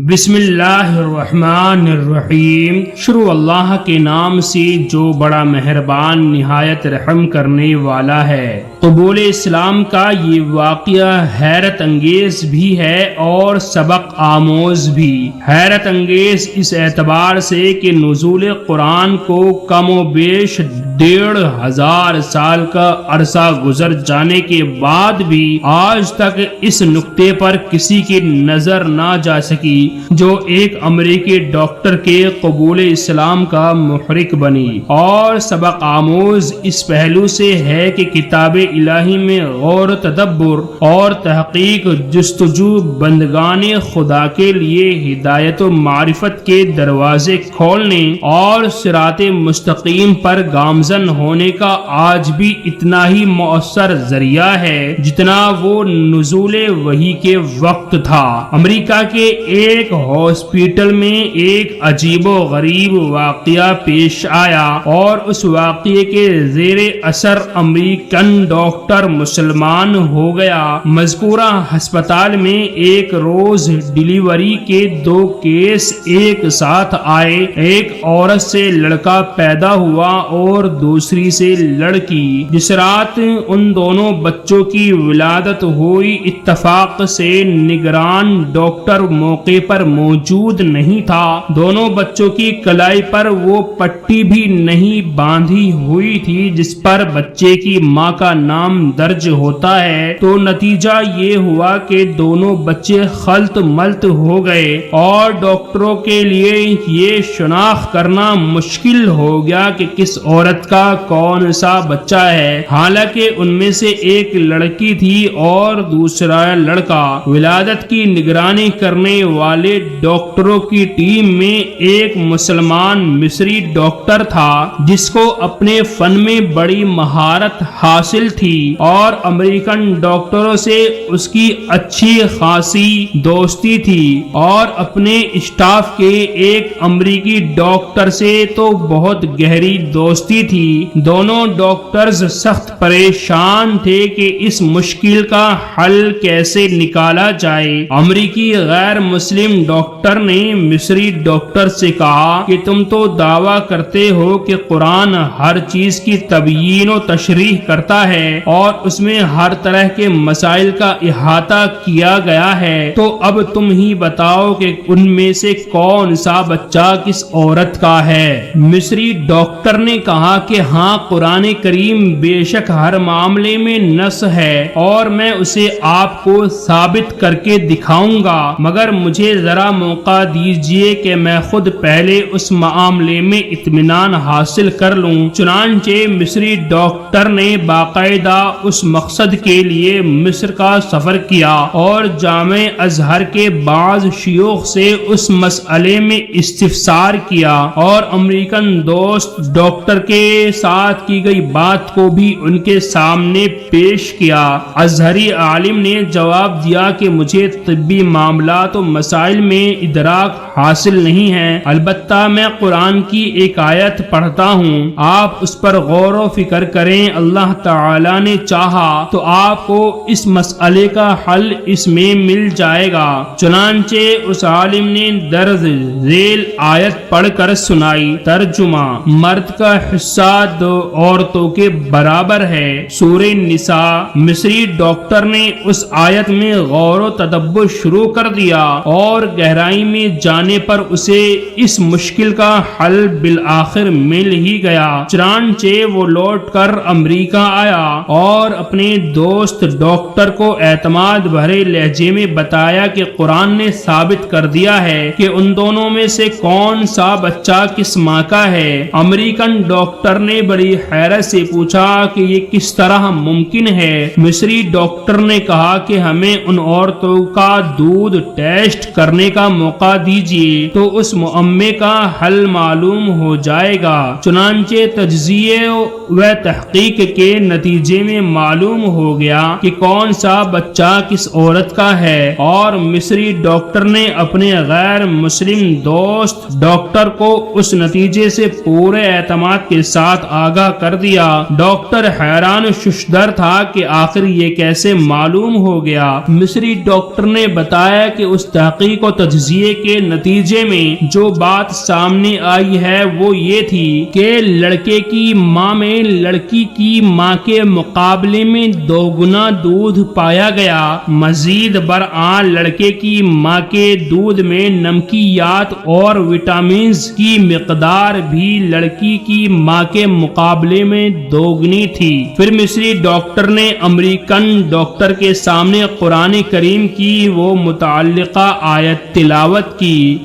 بسم اللہ الرحمن الرحیم۔ شروع اللہ کے نام سے جو بڑا مہربان نہایت رحم کرنے والا ہے۔ قبول اسلام کا یہ واقعہ حیرت انگیز بھی ہے اور سبق آموز بھی۔ حیرت انگیز اس اعتبار سے کہ نزول قرآن کو کم و بیش 1500 سال کا عرصہ گزر جانے کے بعد بھی آج تک اس نقطے پر کسی کی نظر نہ جا سکی جو ایک امریکی ڈاکٹر کے قبول اسلام کا محرک بنی۔ اور سبق آموز اس پہلو سے ہے کہ کتاب الہی میں غور و تدبر اور تحقیق جستجو بندگان خدا کے لیے ہدایت و معرفت کے دروازے کھولنے اور صراط مستقیم پر گامزن ہونے کا آج بھی اتنا ہی مؤثر ذریعہ ہے جتنا وہ نزول وحی کے وقت تھا۔ امریکہ کے ایک ہاسپٹل میں ایک عجیب و غریب واقعہ پیش آیا اور اس واقعے کے زیر اثر امریکن ڈاکٹر مسلمان ہو گیا۔ مذکورہ ہسپتال میں ایک روز ڈیلیوری کے 2 کیس ایک ساتھ آئے۔ ایک عورت سے لڑکا پیدا ہوا اور دوسری سے لڑکی۔ جس رات ان دونوں بچوں کی ولادت ہوئی اتفاق سے نگران ڈاکٹر موقع پر موجود نہیں تھا۔ دونوں بچوں کی کلائی پر وہ پٹی بھی نہیں باندھی ہوئی تھی جس پر بچے کی ماں کا نام درج ہوتا ہے۔ تو نتیجہ یہ ہوا کہ دونوں بچے خلط ملط ہو گئے اور ڈاکٹروں کے لیے یہ شناخت کرنا مشکل ہو گیا کہ کس عورت کا کون سا بچہ ہے، حالانکہ ان میں سے ایک لڑکی تھی اور دوسرا لڑکا۔ ولادت کی نگرانی کرنے والے ڈاکٹروں کی ٹیم میں ایک مسلمان مصری ڈاکٹر تھا جس کو اپنے فن میں بڑی مہارت حاصل تھی اور امریکن ڈاکٹروں سے اس کی اچھی خاصی دوستی تھی، اور اپنے اسٹاف کے ایک امریکی ڈاکٹر سے تو بہت گہری دوستی تھی۔ دونوں ڈاکٹرز سخت پریشان تھے کہ اس مشکل کا حل کیسے نکالا جائے۔ امریکی غیر مسلم ڈاکٹر نے مصری ڈاکٹر سے کہا کہ تم تو دعویٰ کرتے ہو کہ قرآن ہر چیز کی تبیین و تشریح کرتا ہے اور اس میں ہر طرح کے مسائل کا احاطہ کیا گیا ہے، تو اب تم ہی بتاؤ کہ ان میں سے کون سا بچہ کس عورت کا ہے۔ مصری ڈاکٹر نے کہا کہ ہاں، قرآن کریم بے شک ہر معاملے میں نص ہے اور میں اسے آپ کو ثابت کر کے دکھاؤں گا، مگر مجھے ذرا موقع دیجئے کہ میں خود پہلے اس معاملے میں اطمینان حاصل کر لوں۔ چنانچہ مصری ڈاکٹر نے باقاعدہ اس مقصد کے لیے مصر کا سفر کیا اور جامع ازہر کے بعض شیوخ سے اس مسئلے میں استفسار کیا اور امریکن دوست ڈاکٹر کے ساتھ کی گئی بات کو بھی ان کے سامنے پیش کیا۔ ازہری عالم نے جواب دیا کہ مجھے طبی معاملات و مسائل میں ادراک حاصل نہیں ہے، البتہ میں قرآن کی ایک آیت پڑھتا ہوں، آپ اس پر غور و فکر کریں، اللہ تعالی نے چاہا تو آپ کو اس مسئلے کا حل اس میں مل جائے گا۔ چنانچہ اس عالم نے درج ذیل آیت پڑھ کر سنائی۔ ترجمہ: مرد کا حصہ 2 عورتوں کے برابر ہے، سورہ نساء۔ مصری ڈاکٹر نے اس آیت میں غور و تدبر شروع کر دیا اور گہرائی میں جانے پر اسے اس مشکل کا حل بالآخر مل ہی گیا۔ چنانچہ وہ لوٹ کر امریکہ آیا اور اپنے دوست ڈاکٹر کو اعتماد بھرے لہجے میں بتایا کہ قرآن نے ثابت کر دیا ہے کہ ان دونوں میں سے کون سا بچہ کس ماں کا ہے۔ امریکن ڈاکٹر نے بڑی حیرت سے پوچھا کہ یہ کس طرح ممکن ہے۔ مصری ڈاکٹر نے کہا کہ ہمیں ان عورتوں کا دودھ ٹیسٹ کرنے کا موقع دیجیے تو اس معمے کا حل معلوم ہو جائے گا۔ چنانچہ تجزیے و تحقیق کے نتیجے میں معلوم ہو گیا کہ کون سا بچہ کس عورت کا ہے، اور مصری ڈاکٹر نے اپنے غیر مسلم دوست ڈاکٹر کو اس نتیجے سے پورے اعتماد کے ساتھ آگاہ کر دیا۔ ڈاکٹر حیران ششدر تھا کہ آخر یہ کیسے معلوم ہو گیا۔ مصری ڈاکٹر نے بتایا کہ اس تحقیق تحقیق و تجزیے کے نتیجے میں جو بات سامنے آئی ہے وہ یہ تھی کہ لڑکے کی ماں میں لڑکی کی ماں کے مقابلے میں 2 گنا دودھ پایا گیا۔ مزید برآں لڑکے کی ماں کے دودھ میں نمکیات اور وٹامنز کی مقدار بھی لڑکی کی ماں کے مقابلے میں 2 تھی۔ پھر مصری ڈاکٹر نے امریکن ڈاکٹر کے سامنے قرآن کریم کی وہ متعلقہ آیت تلاوت کی،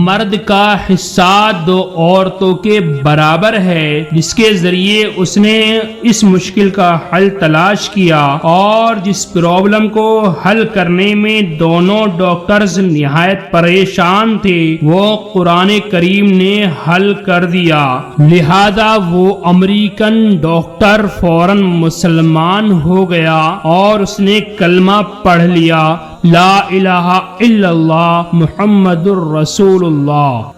مرد کا حصہ 2 عورتوں کے برابر ہے، جس کے ذریعے اس نے اس مشکل کا حل تلاش کیا، اور جس پرابلم کو حل کرنے میں دونوں ڈاکٹرز نہایت پریشان تھے وہ قرآن کریم نے حل کر دیا۔ لہذا وہ امریکن ڈاکٹر فوراً مسلمان ہو گیا اور اس نے کلمہ پڑھ لیا، لا الہ الا اللہ محمد الرسول اللہ۔